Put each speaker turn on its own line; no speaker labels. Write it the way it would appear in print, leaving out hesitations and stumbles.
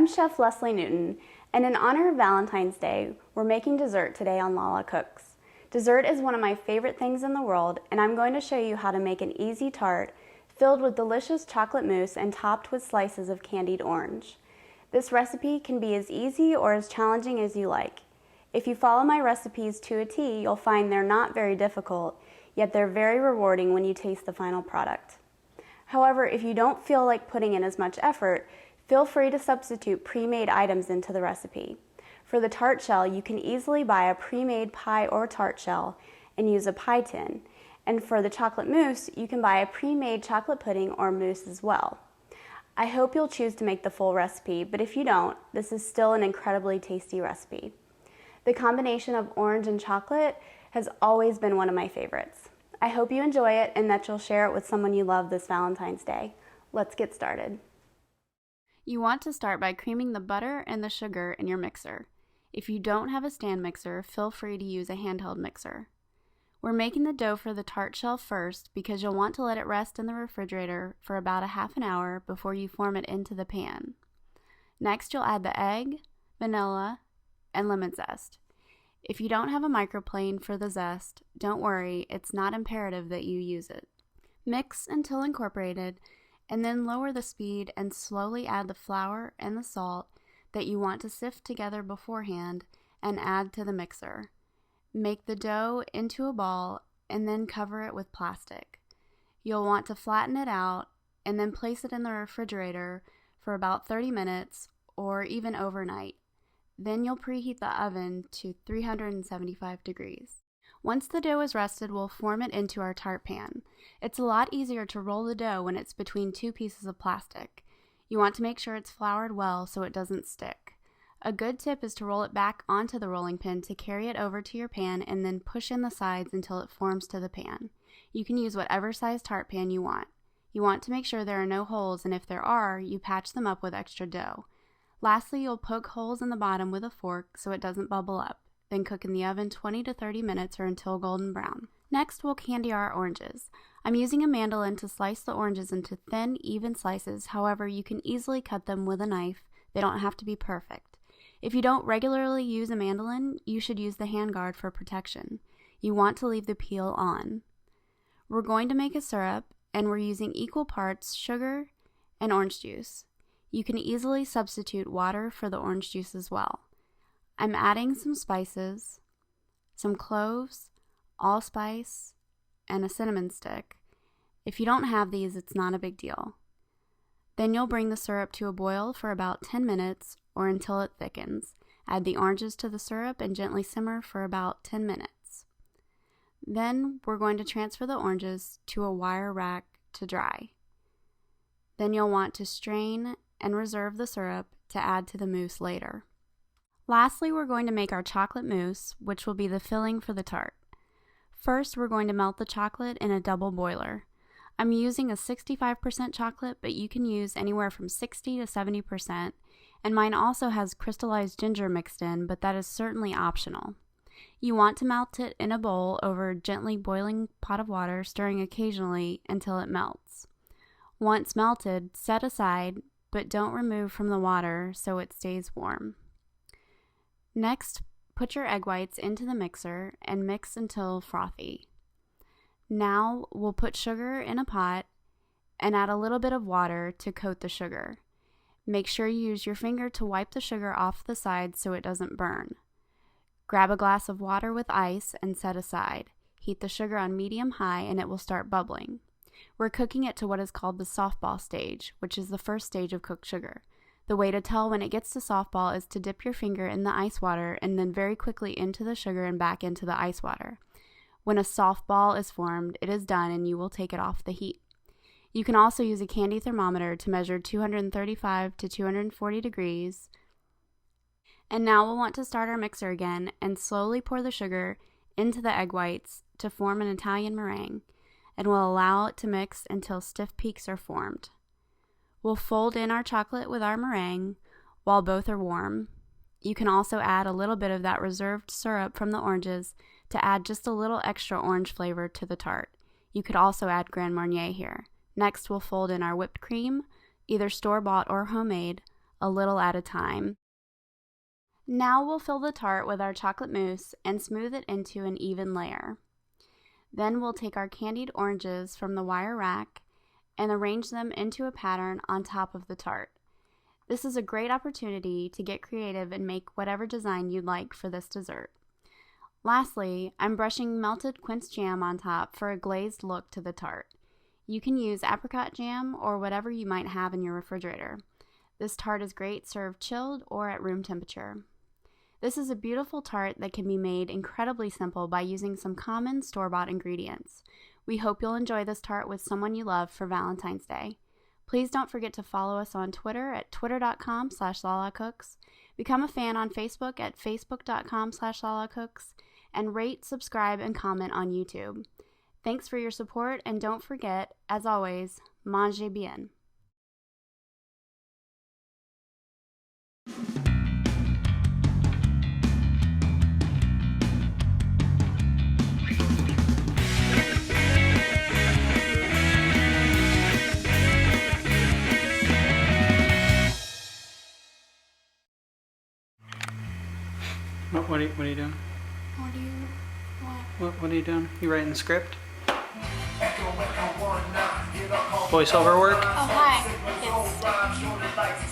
I'm Chef Leslie Newton, and in honor of Valentine's Day, we're making dessert today on Lala Cooks. Dessert is one of my favorite things in the world, and I'm going to show you how to make an easy tart filled with delicious chocolate mousse and topped with slices of candied orange. This recipe can be as easy or as challenging as you like. If you follow my recipes to a T, you'll find they're not very difficult, yet they're very rewarding when you taste the final product. However, if you don't feel like putting in as much effort, feel free to substitute pre-made items into the recipe. For the tart shell, you can easily buy a pre-made pie or tart shell and use a pie tin. And for the chocolate mousse, you can buy a pre-made chocolate pudding or mousse as well. I hope you'll choose to make the full recipe, but if you don't, this is still an incredibly tasty recipe. The combination of orange and chocolate has always been one of my favorites. I hope you enjoy it and that you'll share it with someone you love this Valentine's Day. Let's get started. You want to start by creaming the butter and the sugar in your mixer. If you don't have a stand mixer, feel free to use a handheld mixer. We're making the dough for the tart shell first because you'll want to let it rest in the refrigerator for about a half an hour before you form it into the pan. Next, you'll add the egg, vanilla, and lemon zest. If you don't have a microplane for the zest, don't worry, it's not imperative that you use it. Mix until incorporated, and then lower the speed and slowly add the flour and the salt that you want to sift together beforehand and add to the mixer. Make the dough into a ball and then cover it with plastic. You'll want to flatten it out and then place it in the refrigerator for about 30 minutes or even overnight. Then you'll preheat the oven to 375 degrees. Once the dough is rested, we'll form it into our tart pan. It's a lot easier to roll the dough when it's between two pieces of plastic. You want to make sure it's floured well so it doesn't stick. A good tip is to roll it back onto the rolling pin to carry it over to your pan and then push in the sides until it forms to the pan. You can use whatever size tart pan you want. You want to make sure there are no holes, and if there are, you patch them up with extra dough. Lastly, you'll poke holes in the bottom with a fork so it doesn't bubble up. Then cook in the oven 20 to 30 minutes or until golden brown. Next, we'll candy our oranges. I'm using a mandolin to slice the oranges into thin, even slices. However, you can easily cut them with a knife. They don't have to be perfect. If you don't regularly use a mandolin, you should use the handguard for protection. You want to leave the peel on. We're going to make a syrup, and we're using equal parts sugar and orange juice. You can easily substitute water for the orange juice as well. I'm adding some spices, some cloves, allspice, and a cinnamon stick. If you don't have these, it's not a big deal. Then you'll bring the syrup to a boil for about 10 minutes or until it thickens. Add the oranges to the syrup and gently simmer for about 10 minutes. Then we're going to transfer the oranges to a wire rack to dry. Then you'll want to strain and reserve the syrup to add to the mousse later. Lastly, we're going to make our chocolate mousse, which will be the filling for the tart. First, we're going to melt the chocolate in a double boiler. I'm using a 65% chocolate, but you can use anywhere from 60 to 70%, and mine also has crystallized ginger mixed in, but that is certainly optional. You want to melt it in a bowl over a gently boiling pot of water, stirring occasionally until it melts. Once melted, set aside, but don't remove from the water so it stays warm. Next, put your egg whites into the mixer and mix until frothy. Now we'll put sugar in a pot and add a little bit of water to coat the sugar. Make sure you use your finger to wipe the sugar off the sides so it doesn't burn. Grab a glass of water with ice and set aside. Heat the sugar on medium-high and it will start bubbling. We're cooking it to what is called the softball stage, which is the first stage of cooked sugar. The way to tell when it gets to softball is to dip your finger in the ice water and then very quickly into the sugar and back into the ice water. When a soft ball is formed, it is done and you will take it off the heat. You can also use a candy thermometer to measure 235 to 240 degrees. And now we'll want to start our mixer again and slowly pour the sugar into the egg whites to form an Italian meringue, and we'll allow it to mix until stiff peaks are formed. We'll fold in our chocolate with our meringue while both are warm. You can also add a little bit of that reserved syrup from the oranges to add just a little extra orange flavor to the tart. You could also add Grand Marnier here. Next, we'll fold in our whipped cream, either store-bought or homemade, a little at a time. Now we'll fill the tart with our chocolate mousse and smooth it into an even layer. Then we'll take our candied oranges from the wire rack and arrange them into a pattern on top of the tart. This is a great opportunity to get creative and make whatever design you'd like for this dessert. Lastly, I'm brushing melted quince jam on top for a glazed look to the tart. You can use apricot jam or whatever you might have in your refrigerator. This tart is great served chilled or at room temperature. This is a beautiful tart that can be made incredibly simple by using some common store-bought ingredients. We hope you'll enjoy this tart with someone you love for Valentine's Day. Please don't forget to follow us on Twitter at twitter.com/lalacooks, become a fan on Facebook at facebook.com/lalacooks, and rate, subscribe, and comment on YouTube. Thanks for your support, and don't forget, as always, mangez bien.
What are you doing? What are you doing? You writing the script? Voiceover work?
Oh, hi. Yes.